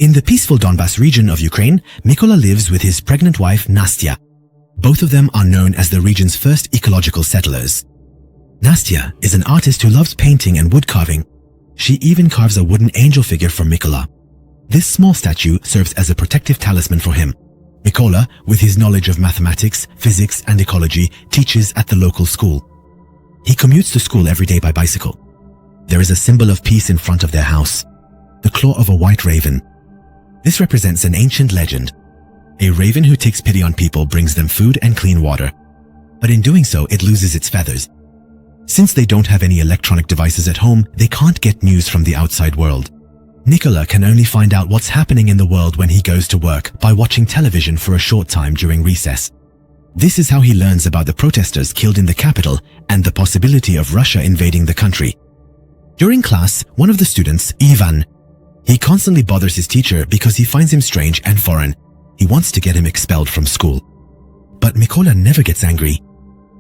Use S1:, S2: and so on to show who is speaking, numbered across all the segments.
S1: In the peaceful Donbas region of Ukraine, Mykola lives with his pregnant wife Nastya. Both of them are known as the region's first ecological settlers. Nastya is an artist who loves painting and wood carving. She even carves a wooden angel figure for Mykola. This small statue serves as a protective talisman for him. Mykola, with his knowledge of mathematics, physics, and ecology, teaches at the local school. He commutes to school every day by bicycle. There is a symbol of peace in front of their house, the claw of a white raven. This represents an ancient legend. A raven who takes pity on people brings them food and clean water. But in doing so, it loses its feathers. Since they don't have any electronic devices at home, they can't get news from the outside world. Mykola can only find out what's happening in the world when he goes to work by watching television for a short time during recess. This is how he learns about the protesters killed in the capital and the possibility of Russia invading the country. During class, one of the students, Ivan, he constantly bothers his teacher because he finds him strange and foreign. He wants to get him expelled from school. But Mykola never gets angry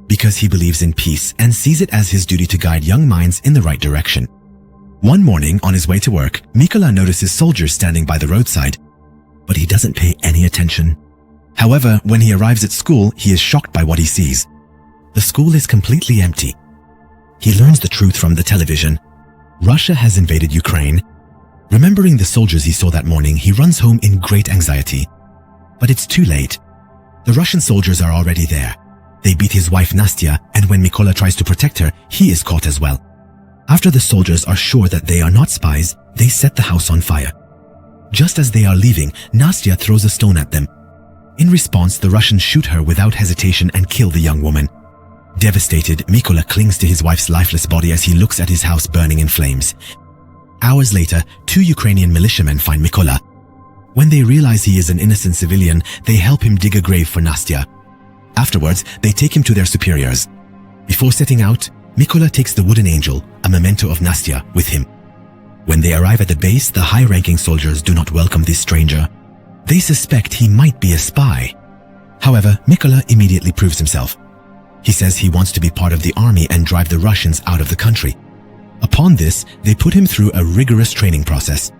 S1: because he believes in peace and sees it as his duty to guide young minds in the right direction. One morning, on his way to work, Mykola notices soldiers standing by the roadside, but he doesn't pay any attention. However, when he arrives at school, he is shocked by what he sees. The school is completely empty. He learns the truth from the television. Russia has invaded Ukraine. Remembering the soldiers he saw that morning, he runs home in great anxiety. But it's too late. The Russian soldiers are already there. They beat his wife Nastya, and when Mykola tries to protect her, he is caught as well. After the soldiers are sure that they are not spies, they set the house on fire. Just as they are leaving, Nastya throws a stone at them. In response, the Russians shoot her without hesitation and kill the young woman. Devastated, Mykola clings to his wife's lifeless body as he looks at his house burning in flames. Hours later, 2 Ukrainian militiamen find Mykola. When they realize he is an innocent civilian, they help him dig a grave for Nastya. Afterwards, they take him to their superiors. Before setting out, Mykola takes the wooden angel, a memento of Nastya, with him. When they arrive at the base, the high-ranking soldiers do not welcome this stranger. They suspect he might be a spy. However, Mykola immediately proves himself. He says he wants to be part of the army and drive the Russians out of the country. Upon this, they put him through a rigorous training process.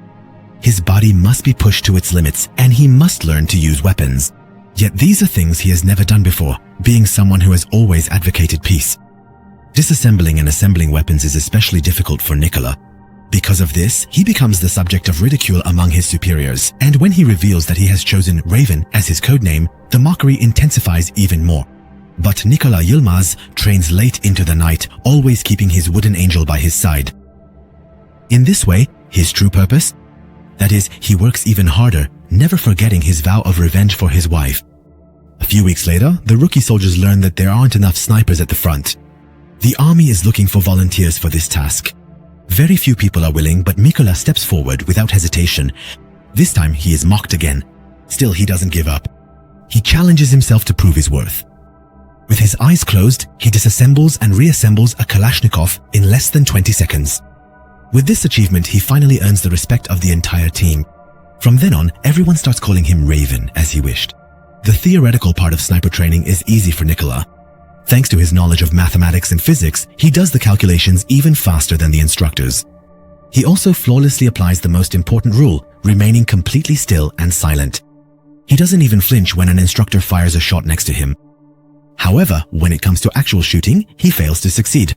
S1: His body must be pushed to its limits, and he must learn to use weapons. Yet these are things he has never done before, being someone who has always advocated peace. Disassembling and assembling weapons is especially difficult for Mykola. Because of this, he becomes the subject of ridicule among his superiors, and when he reveals that he has chosen Raven as his codename, the mockery intensifies even more. But Mykola Yilmaz trains late into the night, always keeping his wooden angel by his side. In this way, his true purpose? That is, he works even harder, never forgetting his vow of revenge for his wife. A few weeks later, the rookie soldiers learn that there aren't enough snipers at the front. The army is looking for volunteers for this task. Very few people are willing, but Mykola steps forward without hesitation. This time he is mocked again. Still, he doesn't give up. He challenges himself to prove his worth. With his eyes closed, he disassembles and reassembles a Kalashnikov in less than 20 seconds. With this achievement, he finally earns the respect of the entire team. From then on, everyone starts calling him Raven, as he wished. The theoretical part of sniper training is easy for Mykola. Thanks to his knowledge of mathematics and physics, he does the calculations even faster than the instructors. He also flawlessly applies the most important rule, remaining completely still and silent. He doesn't even flinch when an instructor fires a shot next to him. However, when it comes to actual shooting, he fails to succeed,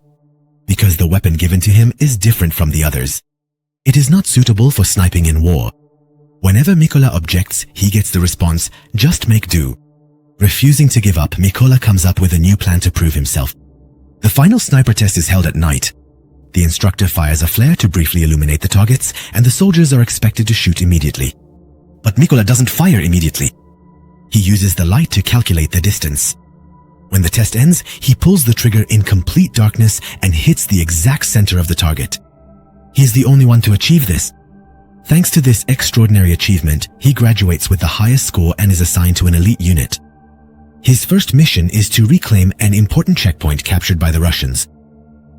S1: because the weapon given to him is different from the others. It is not suitable for sniping in war. Whenever Mykola objects, he gets the response, "Just make do." Refusing to give up, Mykola comes up with a new plan to prove himself. The final sniper test is held at night. The instructor fires a flare to briefly illuminate the targets, and the soldiers are expected to shoot immediately. But Mykola doesn't fire immediately. He uses the light to calculate the distance. When the test ends, he pulls the trigger in complete darkness and hits the exact center of the target. He is the only one to achieve this. Thanks to this extraordinary achievement, he graduates with the highest score and is assigned to an elite unit. His first mission is to reclaim an important checkpoint captured by the Russians.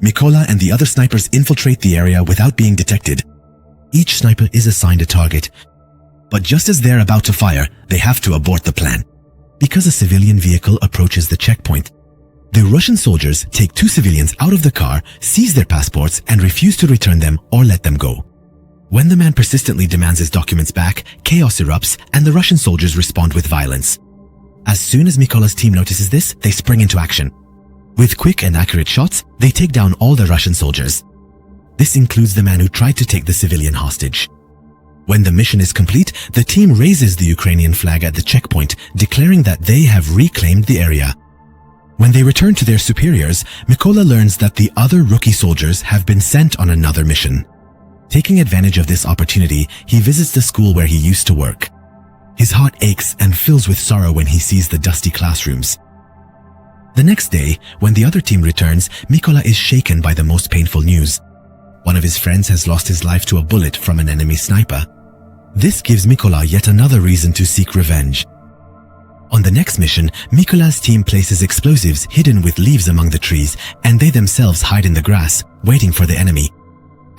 S1: Mykola and the other snipers infiltrate the area without being detected. Each sniper is assigned a target, but just as they're about to fire, they have to abort the plan. Because a civilian vehicle approaches the checkpoint, the Russian soldiers take 2 civilians out of the car, seize their passports, and refuse to return them or let them go. When the man persistently demands his documents back, chaos erupts and the Russian soldiers respond with violence. As soon as Mykola's team notices this, they spring into action. With quick and accurate shots, they take down all the Russian soldiers. This includes the man who tried to take the civilian hostage. When the mission is complete, the team raises the Ukrainian flag at the checkpoint, declaring that they have reclaimed the area. When they return to their superiors, Mykola learns that the other rookie soldiers have been sent on another mission. Taking advantage of this opportunity, he visits the school where he used to work. His heart aches and fills with sorrow when he sees the dusty classrooms. The next day, when the other team returns, Mykola is shaken by the most painful news. One of his friends has lost his life to a bullet from an enemy sniper. This gives Mykola yet another reason to seek revenge. On the next mission, Mykola's team places explosives hidden with leaves among the trees, and they themselves hide in the grass, waiting for the enemy.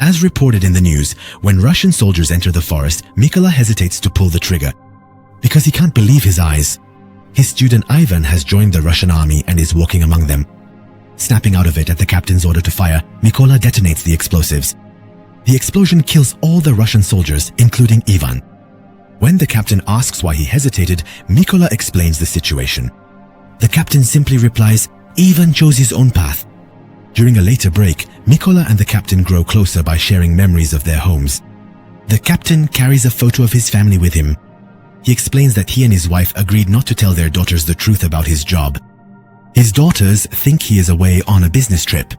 S1: As reported in the news, when Russian soldiers enter the forest, Mykola hesitates to pull the trigger, because he can't believe his eyes. His student Ivan has joined the Russian army and is walking among them. Snapping out of it at the captain's order to fire, Mykola detonates the explosives. The explosion kills all the Russian soldiers, including Ivan. When the captain asks why he hesitated, Mykola explains the situation. The captain simply replies, "Ivan chose his own path." During a later break, Mykola and the captain grow closer by sharing memories of their homes. The captain carries a photo of his family with him. He explains that he and his wife agreed not to tell their daughters the truth about his job. His daughters think he is away on a business trip.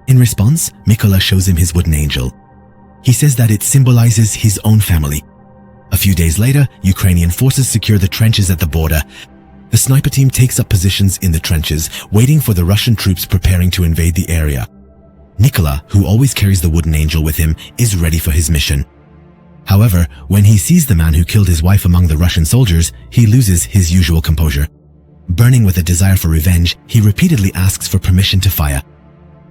S1: In response, Mykola shows him his wooden angel. He says that it symbolizes his own family. A few days later, Ukrainian forces secure the trenches at the border. The sniper team takes up positions in the trenches, waiting for the Russian troops preparing to invade the area. Mykola, who always carries the wooden angel with him, is ready for his mission. However, when he sees the man who killed his wife among the Russian soldiers, he loses his usual composure. Burning with a desire for revenge, he repeatedly asks for permission to fire.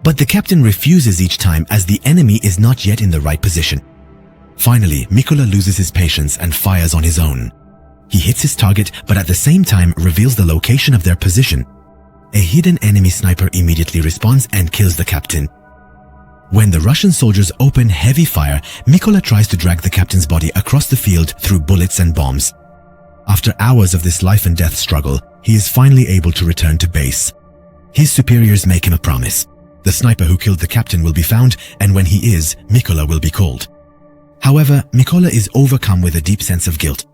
S1: But the captain refuses each time as the enemy is not yet in the right position. Finally, Mykola loses his patience and fires on his own. He hits his target, but at the same time reveals the location of their position. A hidden enemy sniper immediately responds and kills the captain. When the Russian soldiers open heavy fire, Mykola tries to drag the captain's body across the field through bullets and bombs. After hours of this life and death struggle, he is finally able to return to base. His superiors make him a promise. The sniper who killed the captain will be found, and when he is, Mykola will be called. However, Mykola is overcome with a deep sense of guilt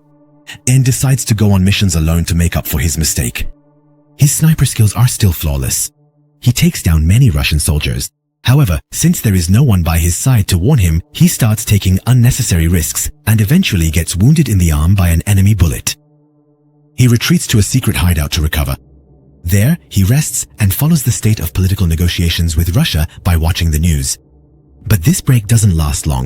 S1: and decides to go on missions alone to make up for his mistake. His sniper skills are still flawless. He takes down many Russian soldiers. However, since there is no one by his side to warn him, he starts taking unnecessary risks and eventually gets wounded in the arm by an enemy bullet. He retreats to a secret hideout to recover. There, he rests and follows the state of political negotiations with Russia by watching the news. But this break doesn't last long.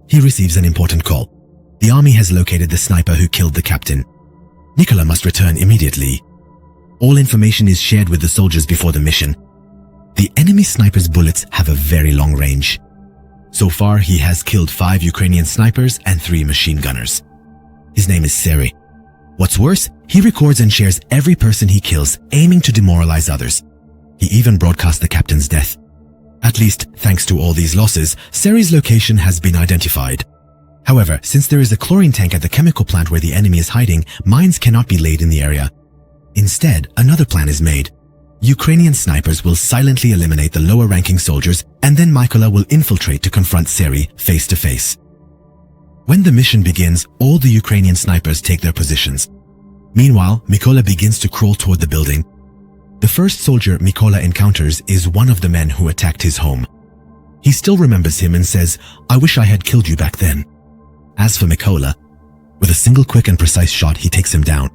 S1: He receives an important call. The army has located the sniper who killed the captain. Mykola must return immediately. All information is shared with the soldiers before the mission. The enemy sniper's bullets have a very long range. So far, he has killed 5 Ukrainian snipers and 3 machine gunners. His name is Seri. What's worse, he records and shares every person he kills, aiming to demoralize others. He even broadcasts the captain's death. At least, thanks to all these losses, Seri's location has been identified. However, since there is a chlorine tank at the chemical plant where the enemy is hiding, mines cannot be laid in the area. Instead, another plan is made. Ukrainian snipers will silently eliminate the lower-ranking soldiers, and then Mykola will infiltrate to confront Seri face to face. When the mission begins, all the Ukrainian snipers take their positions. Meanwhile, Mykola begins to crawl toward the building. The first soldier Mykola encounters is one of the men who attacked his home. He still remembers him and says, "I wish I had killed you back then." As for Mykola, with a single quick and precise shot, he takes him down.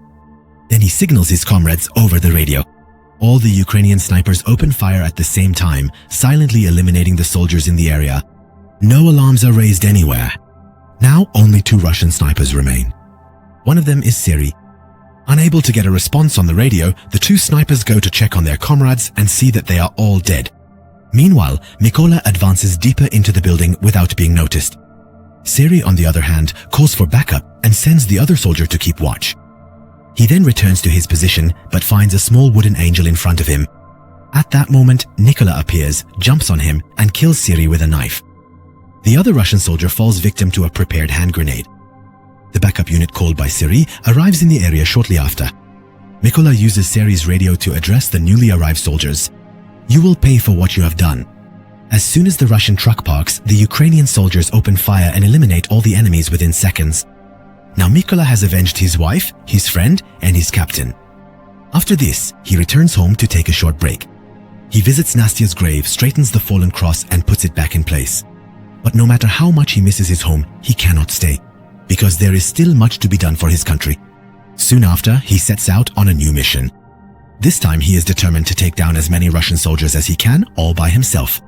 S1: Then he signals his comrades over the radio. All the Ukrainian snipers open fire at the same time, silently eliminating the soldiers in the area. No alarms are raised anywhere. Now only 2 Russian snipers remain. One of them is Seri. Unable to get a response on the radio, the 2 snipers go to check on their comrades and see that they are all dead. Meanwhile, Mykola advances deeper into the building without being noticed. Seri, on the other hand, calls for backup and sends the other soldier to keep watch. He then returns to his position but finds a small wooden angel in front of him. At that moment, Mykola appears, jumps on him, and kills Seri with a knife. The other Russian soldier falls victim to a prepared hand grenade. The backup unit called by Siri arrives in the area shortly after. Mykola uses Siri's radio to address the newly arrived soldiers. "You will pay for what you have done." As soon as the Russian truck parks, the Ukrainian soldiers open fire and eliminate all the enemies within seconds. Now Mykola has avenged his wife, his friend, and his captain. After this, he returns home to take a short break. He visits Nastia's grave, straightens the fallen cross, and puts it back in place. But no matter how much he misses his home, he cannot stay, because there is still much to be done for his country. Soon after, he sets out on a new mission. This time he is determined to take down as many Russian soldiers as he can, all by himself.